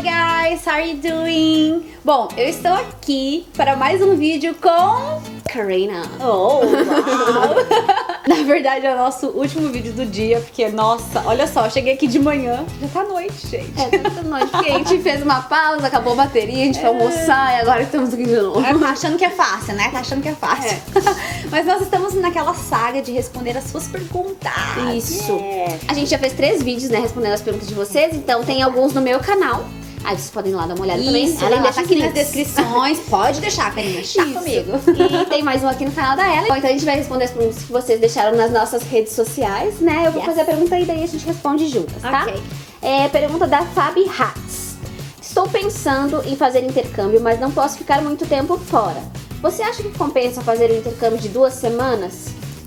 guys, how are you doing? Bom, eu estou aqui para mais um vídeo com Karina. Oh, uau! Na verdade é o nosso último vídeo do dia, porque, nossa, olha só, eu cheguei aqui de manhã, já tá noite, gente. Tá noite, porque a gente fez uma pausa, acabou a bateria, a gente foi almoçar e agora estamos aqui de novo. Tá achando que é fácil, né? Tá achando que é fácil. Mas nós estamos naquela saga de responder as suas perguntas. Isso. Yeah. A gente já fez 3 vídeos, né, respondendo as perguntas de vocês, então tem alguns no meu canal. Aí vocês podem ir lá dar uma olhada também. Isso, ela tá aqui nas descrições. Pode deixar, Karina. Tá comigo. E tem mais um aqui no canal da Ela. Então a gente vai responder as perguntas que vocês deixaram nas nossas redes sociais, né? Eu vou fazer a pergunta e daí a gente responde juntas, tá? Ok. Pergunta da Fabi Hatz. Estou pensando em fazer intercâmbio, mas não posso ficar muito tempo fora. Você acha que compensa fazer um intercâmbio de 2 semanas?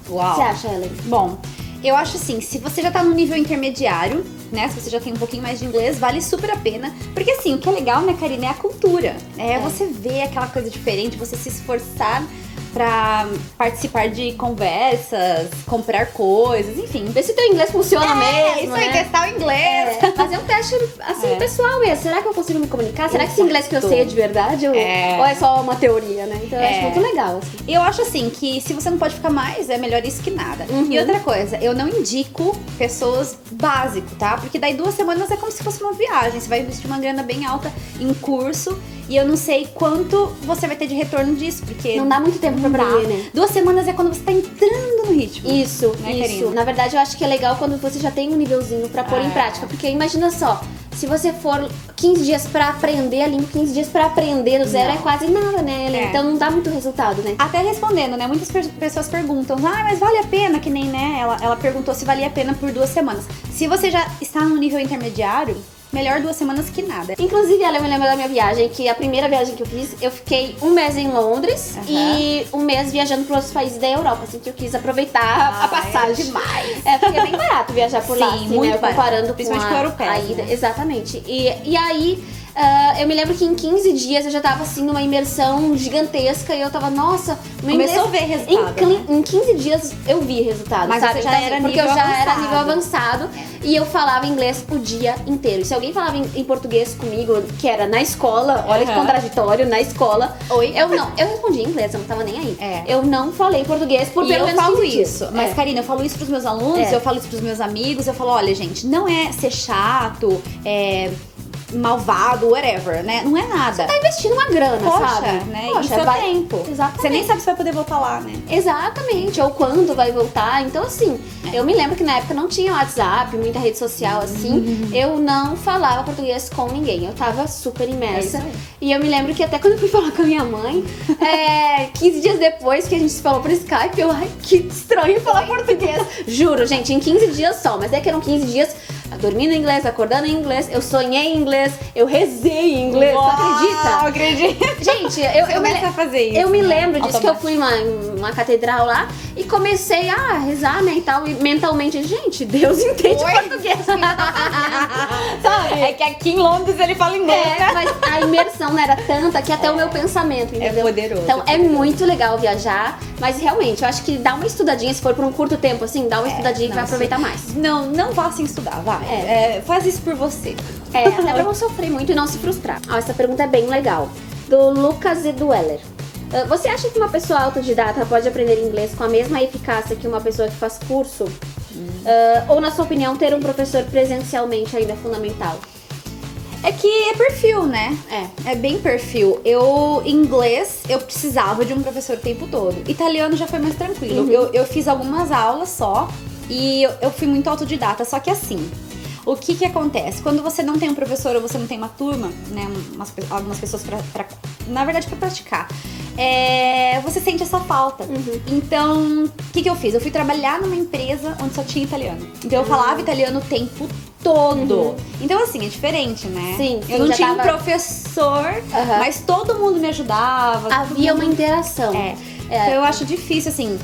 Uau. O que você acha, Ellen? Bom, eu acho assim, se você já tá no nível intermediário, né, se você já tem um pouquinho mais de inglês, vale super a pena. Porque assim, o que é legal, né, Karina, é a cultura. É você ver aquela coisa diferente, você se esforçar pra participar de conversas, comprar coisas, enfim. Ver se teu inglês funciona mesmo, isso aí, né? testar o inglês. Fazer um teste, assim, pessoal mesmo. Será que eu consigo me comunicar? Será que esse inglês que eu sei é de verdade? Ou é só uma teoria, né? Então eu acho muito legal, assim. Eu acho assim, que se você não pode ficar mais, é melhor isso que nada. E outra coisa, eu não indico pessoas básico, tá? Porque daí 2 semanas é como se fosse uma viagem. Você vai investir uma grana bem alta em curso. E eu não sei quanto você vai ter de retorno disso, porque... Não dá muito tempo pra aprender, né? 2 semanas é quando você tá entrando no ritmo. Isso, né, isso. Karina? Na verdade, eu acho que é legal quando você já tem um nívelzinho pra pôr em prática. Porque imagina só, se você for 15 dias pra aprender a língua, 15 dias pra aprender do zero é quase nada, né, Ellen? Então não dá muito resultado, né? Até respondendo, né? Muitas pessoas perguntam, mas vale a pena? Que nem, né? Ela perguntou se valia a pena por 2 semanas. Se você já está no nível intermediário, melhor 2 semanas que nada. Inclusive, ela me lembra da minha viagem, que a primeira viagem que eu fiz, eu fiquei 1 mês em Londres e 1 mês viajando para outros países da Europa, assim, que eu quis aproveitar a passagem. Demais. Porque é bem barato viajar por lá, assim, muito né? barato. Comparando Principalmente com com europeus, a ida. né? Exatamente. E aí, eu me lembro que em 15 dias eu já tava, assim, numa imersão gigantesca e eu tava, nossa, meu Começou inglês... a ver resultado, Em 15 dias eu vi resultado, mas sabe? você já era porque nível eu já era avançado. nível avançado e eu falava inglês o dia inteiro. E se alguém falava em português comigo, que era na escola, olha que contraditório, na escola, Oi? eu respondia em inglês, eu não tava nem aí. É. Eu não falei português por E pelo eu menos falo 15 dias. isso, mas Karina, eu falo isso pros meus alunos, eu falo isso pros meus amigos, eu falo, olha, gente, não é ser chato, malvado, whatever, né? Não é nada. Tá investindo uma grana, Poxa, sabe? né? Poxa, E seu tempo. Exatamente. Você nem sabe se vai poder voltar lá, né? Exatamente, ou quando vai voltar. Então, assim, eu me lembro que na época não tinha WhatsApp, muita rede social, assim. Eu não falava português com ninguém. Eu tava super imersa. E eu me lembro que até quando eu fui falar com a minha mãe, 15 dias depois que a gente se falou por Skype, ai, que estranho falar português. Juro, gente, em 15 dias só. Mas é que eram 15 dias dormindo em inglês, acordando em inglês, eu sonhei em inglês, eu rezei em inglês, Uau, acredita? Acredito. Gente, Começa a fazer isso. eu me né? lembro disso, que eu fui em uma catedral lá e comecei a rezar, né, e tal, e mentalmente, gente, Deus entende português. Sabe? É que aqui em Londres ele fala inglês, né? Mas a imersão não era tanta que até o meu pensamento, entendeu? poderoso, Então é é muito legal viajar, mas realmente, eu acho que dá uma estudadinha, se for por um curto tempo, assim, dá uma estudadinha que vai aproveitar mais. Não vá sem estudar, vai. Faz isso por você. Até pra não sofrer muito e não se frustrar. Essa pergunta é bem legal. Do Lucas Edueller. Você acha que uma pessoa autodidata pode aprender inglês com a mesma eficácia que uma pessoa que faz curso? Ou, na sua opinião, ter um professor presencialmente ainda é fundamental? É que é perfil, né? É bem perfil. Inglês, eu precisava de um professor o tempo todo. Italiano já foi mais tranquilo. Eu fiz algumas aulas só e eu fui muito autodidata. Só que assim, o que acontece? Quando você não tem um professor ou você não tem uma turma, né? Algumas pessoas na verdade, pra praticar. Você sente essa falta. Então, o que eu fiz? Eu fui trabalhar numa empresa onde só tinha italiano. Então, eu falava italiano o tempo todo. Então, assim, é diferente, né? Sim, eu não já tinha um tava- professor, mas todo mundo me ajudava. Havia uma interação. Então eu acho difícil, assim,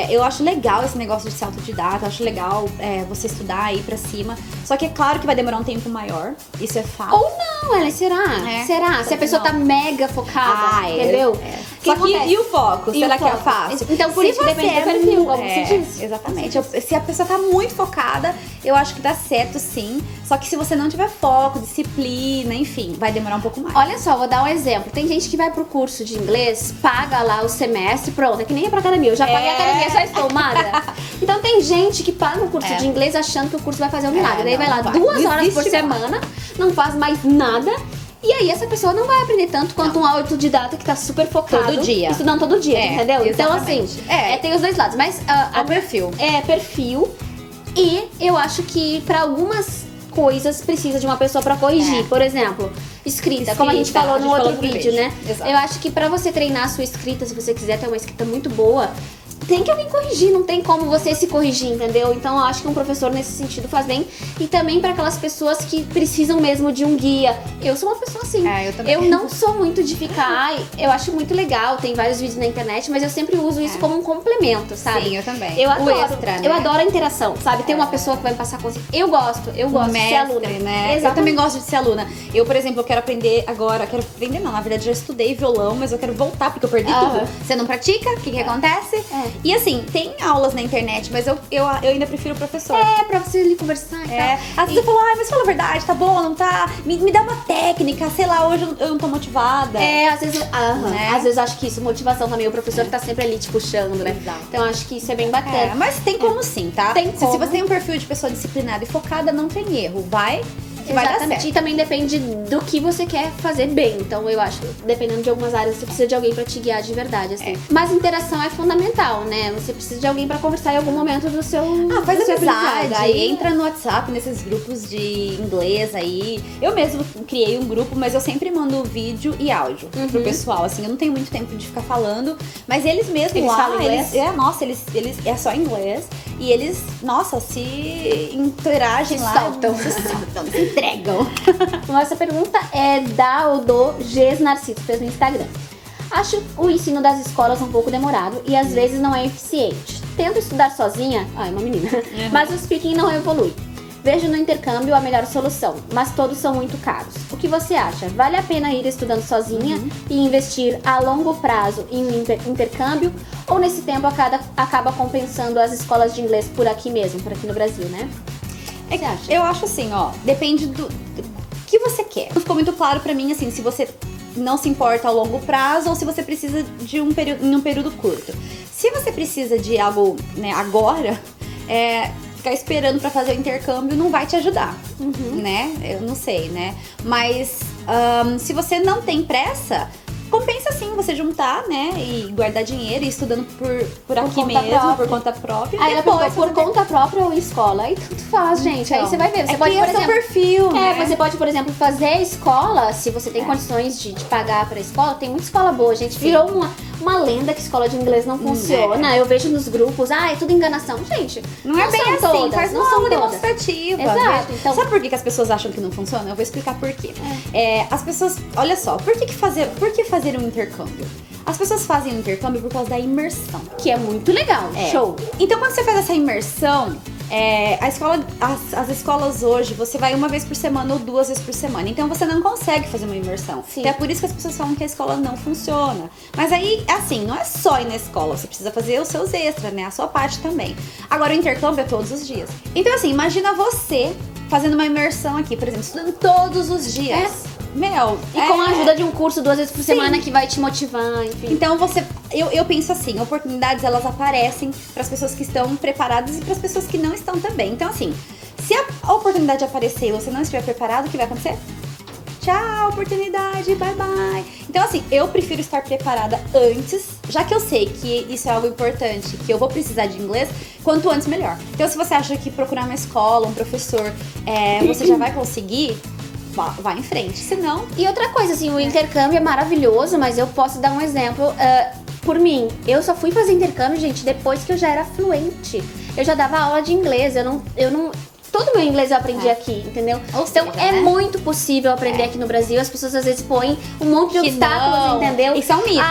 eu acho legal esse negócio de ser autodidata, eu acho legal você estudar, ir pra cima, Só que é claro que vai demorar um tempo maior, isso é fato. Ou não, Ellen, será? Se a pessoa tá mega focada, entendeu? Só que e o foco? Será que é fácil? Então, por isso depende do perfil, como você disse. Exatamente. Se a pessoa tá muito focada, eu acho que dá certo sim. Só que se você não tiver foco, disciplina, enfim, vai demorar um pouco mais. Olha só, vou dar um exemplo. Tem gente que vai pro curso de inglês, paga lá o semestre, pronto, é que nem é pra academia. Eu já paguei a academia, já estou amada. Então tem gente que paga o curso de inglês achando que o curso vai fazer um milagre. Daí vai lá 2 horas por semana, não faz mais nada. E aí essa pessoa não vai aprender tanto quanto um autodidata que tá super focado. Todo dia. Estudando todo dia, entendeu? Exatamente. Então assim, tem os dois lados. Mas o perfil. Perfil. E eu acho que pra algumas coisas precisa de uma pessoa pra corrigir. Por exemplo, escrita, como a gente falou no outro vídeo, né? Exato. Eu acho que pra você treinar a sua escrita, se você quiser ter uma escrita muito boa, tem que alguém corrigir, não tem como você se corrigir, entendeu? Então eu acho que um professor nesse sentido faz bem. E também para aquelas pessoas que precisam mesmo de um guia. Eu sou uma pessoa assim. Eu também. Eu não sou muito de ficar, eu acho muito legal, tem vários vídeos na internet, mas eu sempre uso isso como um complemento, sabe? Sim, eu também. Eu adoro, extra, né? eu adoro a interação, sabe? Tem uma pessoa que vai me passar consciência. Eu gosto de ser aluna. Né? Eu também gosto de ser aluna. Eu, por exemplo, eu quero aprender agora, não, na verdade já estudei violão, mas eu quero voltar porque eu perdi tudo. Você não pratica? O que acontece? E assim, tem aulas na internet, mas eu ainda prefiro o professor. Pra você ali conversar e tal. Às vezes eu falo, mas fala a verdade, tá bom, não tá? Me dá uma técnica, sei lá, hoje eu não tô motivada. Às vezes, às vezes acho que isso, motivação também, o professor tá sempre ali te puxando, né? Exato. Então acho que isso é bem bacana. Mas tem como sim, tá? Tem como. Se você tem um perfil de pessoa disciplinada e focada, não tem erro. Vai dar certo. E também depende do que você quer fazer bem. Então eu acho que dependendo de algumas áreas, você precisa de alguém pra te guiar de verdade, assim. Mas interação é fundamental, né? Você precisa de alguém pra conversar em algum momento do seu faz do seu amizade, aprendizado. aí entra no WhatsApp, nesses grupos de inglês aí. Eu mesmo criei um grupo, mas eu sempre mando vídeo e áudio pro pessoal, assim. Eu não tenho muito tempo de ficar falando, mas eles mesmos lá, falam inglês? Eles é só inglês. E eles, nossa, se interagem lá. Se entregam. Nossa pergunta é da ou do Gs Narciso, fez no Instagram. Acho o ensino das escolas um pouco demorado e às vezes não é eficiente. Tento estudar sozinha, é uma menina, mas o speaking não evolui. Vejo no intercâmbio a melhor solução, mas todos são muito caros. O que você acha? Vale a pena ir estudando sozinha e investir a longo prazo em um intercâmbio? Ou nesse tempo acaba compensando as escolas de inglês por aqui mesmo, por aqui no Brasil, né? O que você acha? Eu acho assim, depende do que você quer. Não ficou muito claro pra mim, assim, se você não se importa ao longo prazo ou se você precisa de em um período curto. Se você precisa de algo, né, agora, ficar esperando pra fazer o intercâmbio não vai te ajudar, né? Eu não sei, né? Mas se você não tem pressa, compensa sim você juntar, né? E guardar dinheiro e ir estudando por aqui mesmo, por conta própria. Aí ela perguntou por conta própria ou escola. Aí tanto faz, gente. Aí você vai ver. Você pode, por exemplo, perfil, né? Você pode, por exemplo, fazer escola, se você tem condições de pagar pra escola. Tem muita escola boa, gente. Virou uma lenda que escola de inglês não funciona. Eu vejo nos grupos, é tudo enganação. Gente, não é bem assim. Todas, faz uma aula demonstrativa. Exato. Então, sabe por que as pessoas acham que não funciona? Eu vou explicar por quê. As pessoas, olha só, por que fazer um intercâmbio? As pessoas fazem um intercâmbio por causa da imersão. Que é muito legal. Show. Então, quando você faz essa imersão, as escolas hoje, você vai uma vez por semana ou 2 vezes por semana. Então, você não consegue fazer uma imersão. Sim. Então, é por isso que as pessoas falam que a escola não funciona. Mas aí, assim, não é só ir na escola. Você precisa fazer os seus extras, né? A sua parte também. Agora, o intercâmbio é todos os dias. Então, assim, imagina você fazendo uma imersão aqui, por exemplo, estudando todos os dias. E com a ajuda de um curso 2 vezes por semana que vai te motivar, enfim. Então eu penso assim, oportunidades elas aparecem para as pessoas que estão preparadas e para as pessoas que não estão também. Então assim, se a oportunidade aparecer e você não estiver preparado, o que vai acontecer? Tchau, oportunidade, bye bye. Então assim, eu prefiro estar preparada antes, já que eu sei que isso é algo importante, que eu vou precisar de inglês, quanto antes melhor. Então se você acha que procurar uma escola, um professor, você já vai conseguir, vai em frente, senão... E outra coisa, assim, o intercâmbio é maravilhoso, mas eu posso dar um exemplo por mim. Eu só fui fazer intercâmbio, gente, depois que eu já era fluente. Eu já dava aula de inglês, eu não todo o meu inglês eu aprendi aqui, entendeu? Ou então seja, é né? muito possível aprender aqui no Brasil. As pessoas às vezes põem um monte de obstáculos, entendeu? Isso é um mito.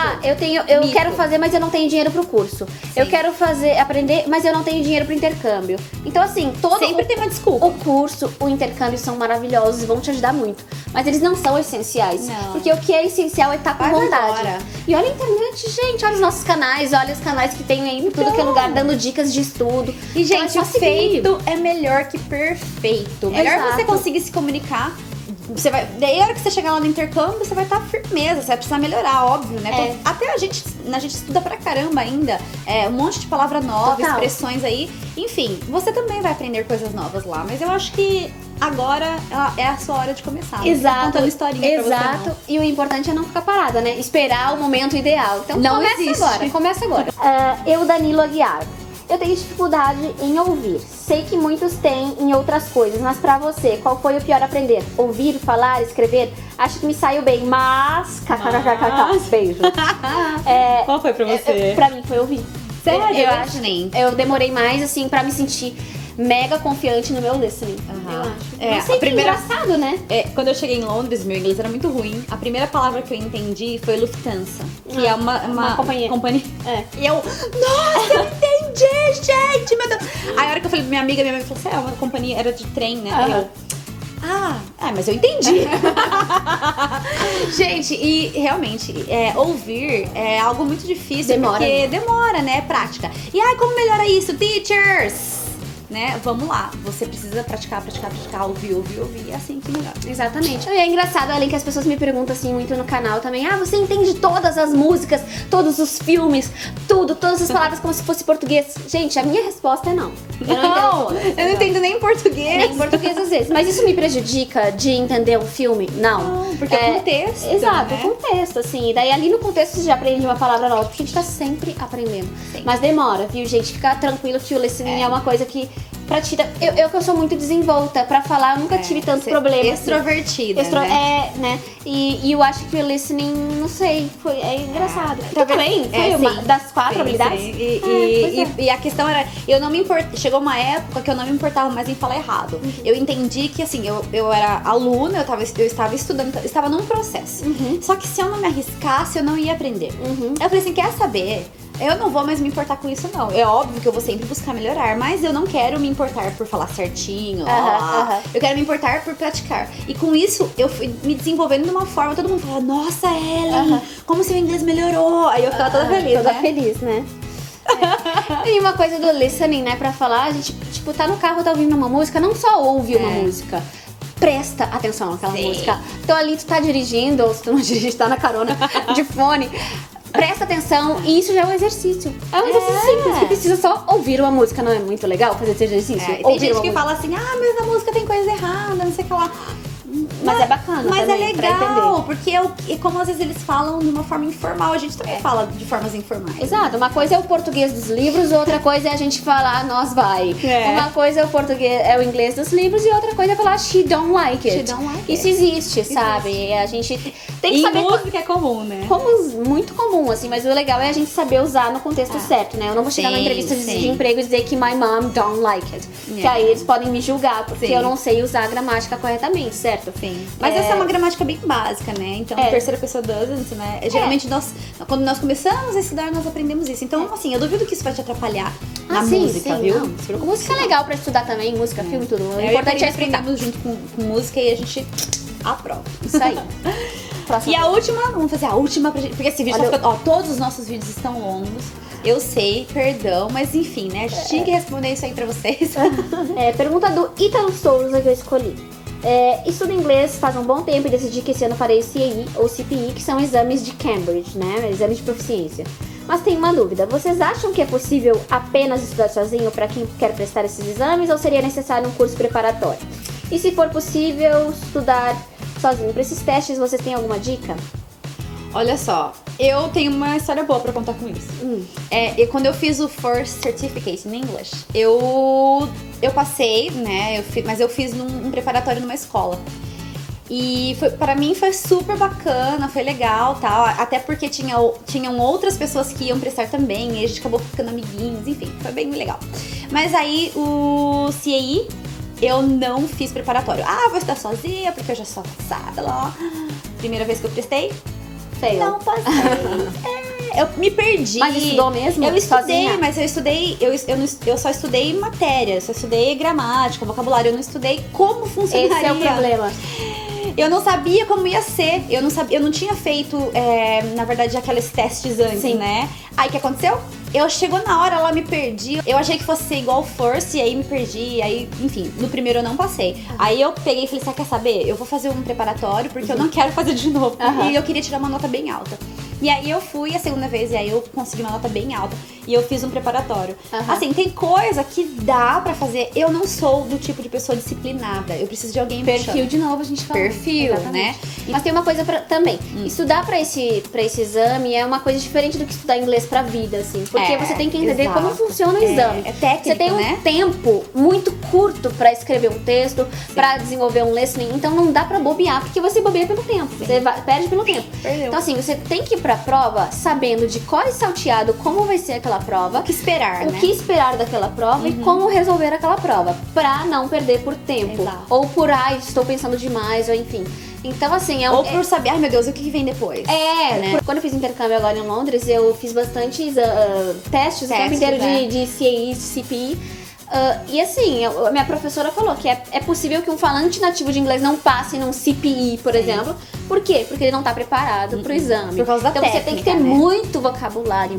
Eu Mito. quero fazer, mas eu não tenho dinheiro pro curso. Eu quero aprender, mas eu não tenho dinheiro pro intercâmbio. Então assim, sempre tem uma desculpa. O curso, o intercâmbio são maravilhosos e vão te ajudar muito. Mas eles não são essenciais. Não. Porque o que é essencial é estar com vontade. Agora. E olha a internet, gente. Olha os nossos canais. Olha os canais que tem aí em tudo que é lugar, dando dicas de estudo. E, gente, então, feito é melhor que perfeito. Melhor Exato. você conseguir se comunicar. Você vai, daí a hora que você chegar lá no intercâmbio, você vai estar firmeza, você vai precisar melhorar, óbvio, né? Até a gente estuda pra caramba ainda, um monte de palavra nova, Total. expressões aí. Enfim, você também vai aprender coisas novas lá, mas eu acho que agora é a sua hora de começar. Não Exato. ficar contando historinha pra você, Exato. não. E o importante é não ficar parada, né? Esperar o momento ideal. Então Não começa existe. agora. Começa agora. Eu, Danilo Aguiar. Eu tenho dificuldade em ouvir. Sei que muitos têm em outras coisas, mas pra você, qual foi o pior aprender? Ouvir, falar, escrever? Acho que me saiu bem, mas... Beijo. Qual foi pra você? Pra mim foi ouvir. Sério? Eu acho. Eu demorei mais, assim, pra me sentir mega confiante no meu listening. Eu acho. É, Não sei, a primeira- que engraçado, né? Quando eu cheguei em Londres, meu inglês era muito ruim. A primeira palavra que eu entendi foi Lufthansa, que é uma companhia. E eu, nossa, eu entendi, gente, meu Deus. Aí a hora que eu falei pra minha amiga falou assim, uma companhia, era de trem, né? Aí eu, mas eu entendi. Gente, e realmente, ouvir é algo muito difícil. Demora, porque demora, né? É prática. E como melhora isso? Teachers! Né? Vamos lá. Você precisa praticar, ouvir. É assim que melhora. Exatamente. E é engraçado, além que as pessoas me perguntam assim muito no canal também, você entende todas as músicas, todos os filmes, tudo, todas as palavras como se fosse português? Gente, a minha resposta é não. Eu não entendo todas. Eu não entendo nem em português. Nem em português às vezes. Mas isso me prejudica de entender um filme? Não. Porque é contexto. Exato, né? o contexto, assim. E daí ali no contexto você já aprende uma palavra nova, porque a gente tá sempre aprendendo. Sim. Mas demora, viu, gente? Ficar tranquilo que o listening é uma coisa que pra tirar. Eu sou muito desenvolta pra falar, eu nunca tive tanto problema. Extrovertida. Né? E eu acho que o listening, não sei, é engraçado. Também, foi sim. uma das 4 habilidades. Sim. E a questão era, eu não me importava. Chegou uma época que eu não me importava mais em falar errado. Eu entendi que assim, eu era aluna, eu estava estudando, eu estava num processo. Só que se eu não me arriscasse, eu não ia aprender. Eu falei assim, quer saber? Eu não vou mais me importar com isso, não. É óbvio que eu vou sempre buscar melhorar, mas eu não quero me importar por falar certinho. Eu quero me importar por praticar. E com isso, eu fui me desenvolvendo de uma forma, todo mundo falava, nossa, Ellen, como seu inglês melhorou. Aí eu ficava toda feliz, Toda né? feliz, né? E uma coisa do listening, né, pra falar, a gente, tipo, tá no carro, tá ouvindo uma música, não só ouve uma música. Presta atenção naquela música. Então ali tu tá dirigindo, ou se tu não dirige, tá na carona de fone. Presta atenção, e isso já é um exercício. É um exercício simples, que precisa só ouvir uma música. Não é muito legal fazer esse exercício? E tem gente que fala assim, mas a música tem coisa errada, não sei o que lá. Mas é bacana Mas também, é pra legal, entender. porque é como às vezes eles falam de uma forma informal, a gente também fala de formas informais. Exato, uma coisa é o português dos livros, outra coisa é a gente falar nós vai. Uma coisa é o português, é o inglês dos livros e outra coisa é falar she don't like it. She don't like Isso existe, sabe? A gente tem que e saber música é comum, né? muito comum, assim, mas o legal é a gente saber usar no contexto certo, né? Eu não vou chegar numa entrevista de emprego e dizer que my mom don't like it. Que aí eles podem me julgar, porque eu não sei usar a gramática corretamente, certo? Sim. Mas essa é uma gramática bem básica, né? Então, terceira pessoa doesn't, né? Geralmente, quando nós começamos a estudar, nós aprendemos isso. Então, assim, eu duvido que isso vai te atrapalhar na música, viu? Não. Não se preocupe, Música é legal pra estudar também, música, filme, tudo. O Eu importante é aprender escutar. junto com música e a gente aprova. Isso aí. Próxima. E a última, vamos fazer a última pra gente. Porque esse vídeo tá ficando. Todos os nossos vídeos estão longos. Eu sei, perdão, mas enfim, né? A gente tinha que responder isso aí pra vocês. Pergunta do Ítalo Souza que eu escolhi. Estudo inglês faz um bom tempo e decidi que esse ano farei CAE ou CPE, que são exames de Cambridge, né? Exames de proficiência. Mas tenho uma dúvida. Vocês acham que é possível apenas estudar sozinho para quem quer prestar esses exames ou seria necessário um curso preparatório? E se for possível estudar sozinho para esses testes, vocês têm alguma dica? Olha só, eu tenho uma história boa pra contar com isso. E quando eu fiz o First Certificate in English, eu passei, né? Mas eu fiz um preparatório numa escola. E pra mim foi super bacana, foi legal, tal. Até porque tinham outras pessoas que iam prestar também, e a gente acabou ficando amiguinhos, enfim, foi bem legal. Mas aí o CAE eu não fiz preparatório. Ah, vou estudar sozinha, porque eu já sou avançada lá. Primeira vez que eu prestei, Fail. não passei. Eu me perdi. Mas estudou mesmo? Eu estudei, sozinha? mas eu só estudei matéria, só estudei gramática, vocabulário, eu não estudei como funcionaria. Esse é o problema. Eu não sabia como ia ser, eu não tinha feito, na verdade, aqueles testes antes, Sim. né? Aí o que aconteceu? Chegou na hora, ela me perdi. Eu achei que fosse ser igual o First, e aí me perdi. Aí, enfim, no primeiro eu não passei. Aí eu peguei e falei, quer saber? Eu vou fazer um preparatório, porque eu não quero fazer de novo. E eu queria tirar uma nota bem alta. E aí eu fui a segunda vez, e aí eu consegui uma nota bem alta. E eu fiz um preparatório. Assim, tem coisa que dá pra fazer. Eu não sou do tipo de pessoa disciplinada. Eu preciso de alguém Perfil de novo, a gente fala. Perfil, Exatamente. né? Mas tem uma coisa também. Estudar pra esse exame é uma coisa diferente do que estudar inglês pra vida, assim. Porque você tem que entender exato. como funciona o exame. É técnico, você tem um né? tempo muito curto pra escrever um texto, pra desenvolver um listening. Então não dá pra bobear, porque você bobeia pelo tempo. Você perde pelo tempo. Perdeu. Então assim, você tem que ir pra prova sabendo de cor e salteado como vai ser aquela prova. O que esperar, O né? que esperar daquela prova e como resolver aquela prova, pra não perder por tempo. Exato. Ou por, estou pensando demais, ou enfim. Então, assim, Ou por saber, ai meu Deus, o que vem depois? né? Quando eu fiz intercâmbio agora em Londres, eu fiz bastantes testes o tempo inteiro de CAE, CPI. E assim, a minha professora falou que é possível que um falante nativo de inglês não passe num CPI, por exemplo. Por quê? Porque ele não tá preparado pro exame. Por causa da então técnica, você tem que ter né? muito vocabulário.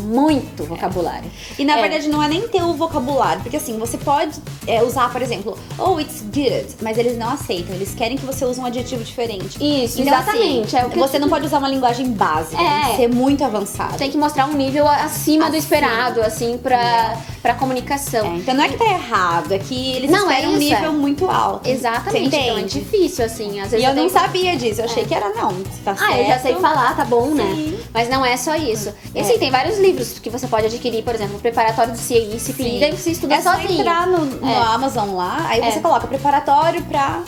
E na verdade não é nem ter o vocabulário, porque assim, você pode usar, por exemplo, oh, it's good, mas eles não aceitam, eles querem que você use um adjetivo diferente. Isso, então, exatamente. Assim, você não pode usar uma linguagem básica, tem que ser muito avançado. Tem que mostrar um nível acima do esperado, assim, pra comunicação. Então não é que tá errado, é que eles Não, esperam um nível muito alto. Exatamente, Você então é entende? difícil, assim. Às vezes E eu não sabia disso, eu achei que era não, tá certo. eu já sei falar, tá bom, né? Sim. Mas não é só isso. E assim, tem vários livros que você pode adquirir, por exemplo, o preparatório do CAE, CPI, daí você estuda sozinho. É só entrar no Amazon lá, aí você coloca preparatório pra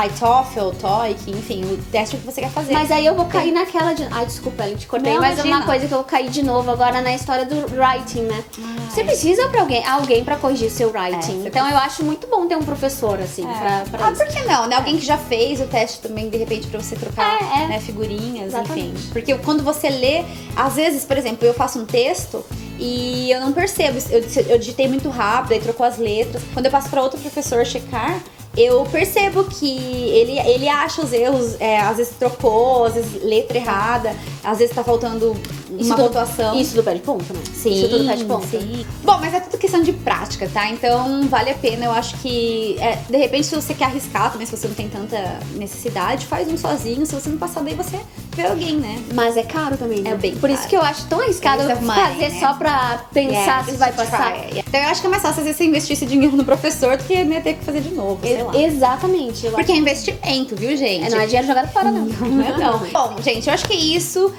iTOEFL, TOEIC, enfim, o teste que você quer fazer. Mas aí eu vou cair naquela de... Ai, desculpa, eu te cortei. Não, mas imagina. uma coisa que eu vou cair de novo agora na história do writing, né? Você precisa pra alguém pra corrigir o seu writing. Então eu acho muito bom ter um professor, assim, pra isso. Por que não, né? Alguém que já fez o teste também, de repente, pra você trocar né, figurinhas, Exatamente. enfim. Porque quando você lê, às vezes, por exemplo, eu faço um texto e eu não percebo. Eu digitei muito rápido, aí trocou as letras. Quando eu passo pra outro professor checar, eu percebo que ele acha os erros, às vezes trocou, às vezes letra errada, às vezes tá faltando uma pontuação. Isso tudo pede ponto, né? Sim, isso tudo pede ponto. Sim. Bom, mas é tudo questão de prática, tá? Então vale a pena, eu acho que de repente se você quer arriscar também, se você não tem tanta necessidade, faz um sozinho, se você não passar daí você vê alguém, né? Mas é caro também, né? É bem Por isso caro. que eu acho tão arriscado Waste of money, fazer né? só pra pensar se vai passar. Então eu acho que é mais fácil às vezes você investir esse dinheiro no professor do que ter que fazer de novo, sei lá. Exatamente. eu Porque é investimento, viu, gente? não é dinheiro jogado fora, não. Não é não. Bom, gente, eu acho que é isso.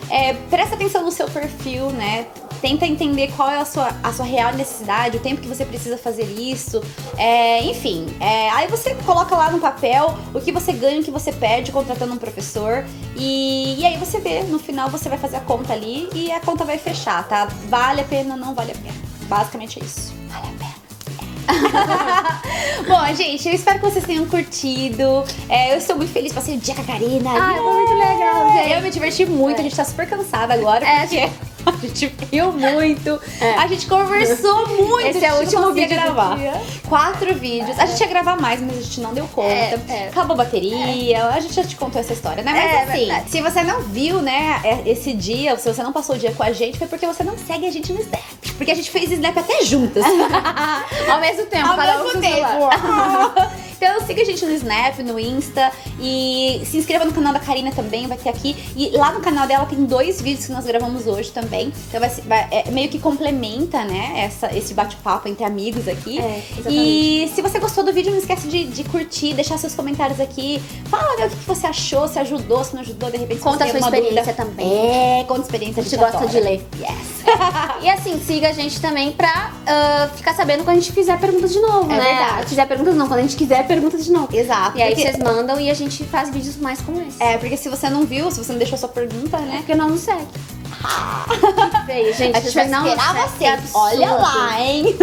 Presta atenção no seu perfil, né? Tenta entender qual é a sua real necessidade, o tempo que você precisa fazer isso. Enfim, aí você coloca lá no papel o que você ganha, o que você perde contratando um professor. E aí você vê, no final você vai fazer a conta ali e a conta vai fechar, tá? Vale a pena ou não vale a pena. Basicamente é isso. Vale a pena. Bom, gente, eu espero que vocês tenham curtido. Eu estou muito feliz, passei o dia com a Karina. Foi muito legal, gente. Eu me diverti muito, a gente tá super cansada agora, porque a gente riu muito, a gente conversou muito. Esse é o último vídeo gravar. do dia. 4 vídeos. A gente ia gravar mais, mas a gente não deu conta. Acabou a bateria, a gente já te contou essa história, né? Mas assim, verdade. se você não viu, né, esse dia, se você não passou o dia com a gente, foi porque você não segue a gente no Snap. Porque a gente fez Snap até juntas. Ao mesmo tempo, Ao cada um mesmo com o celular. tempo. Então siga a gente no Snap, no Insta e se inscreva no canal da Karina também, vai ter aqui. E lá no canal dela tem 2 vídeos que nós gravamos hoje também. Então meio que complementa, né, esse bate-papo entre amigos aqui. Exatamente. E se você gostou do vídeo, não esquece de curtir, deixar seus comentários aqui. Fala, né, o que você achou, se ajudou, se não ajudou, de repente Conta a se sua você tem alguma experiência dúvida. também. Conta a experiência, A gente gosta de ler. Yes. E assim, siga a gente também pra ficar sabendo quando a gente fizer perguntas de novo, né? verdade. Fizer perguntas não, quando a gente quiser perguntas de novo. Exato. E aí porque- vocês mandam e a gente faz vídeos mais como esse. porque se você não viu, se você não deixou sua pergunta, né? Porque não nos segue. Feio, gente. A gente vai vocês não esperar nos seguem. vocês. Olha lá, hein?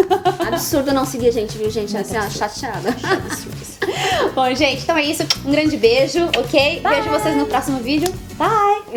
Absurdo não seguir a gente, viu, gente? Assim, ó, chateada. Bom, gente, então é isso. Um grande beijo, ok? Bye. Vejo vocês no próximo vídeo. Bye!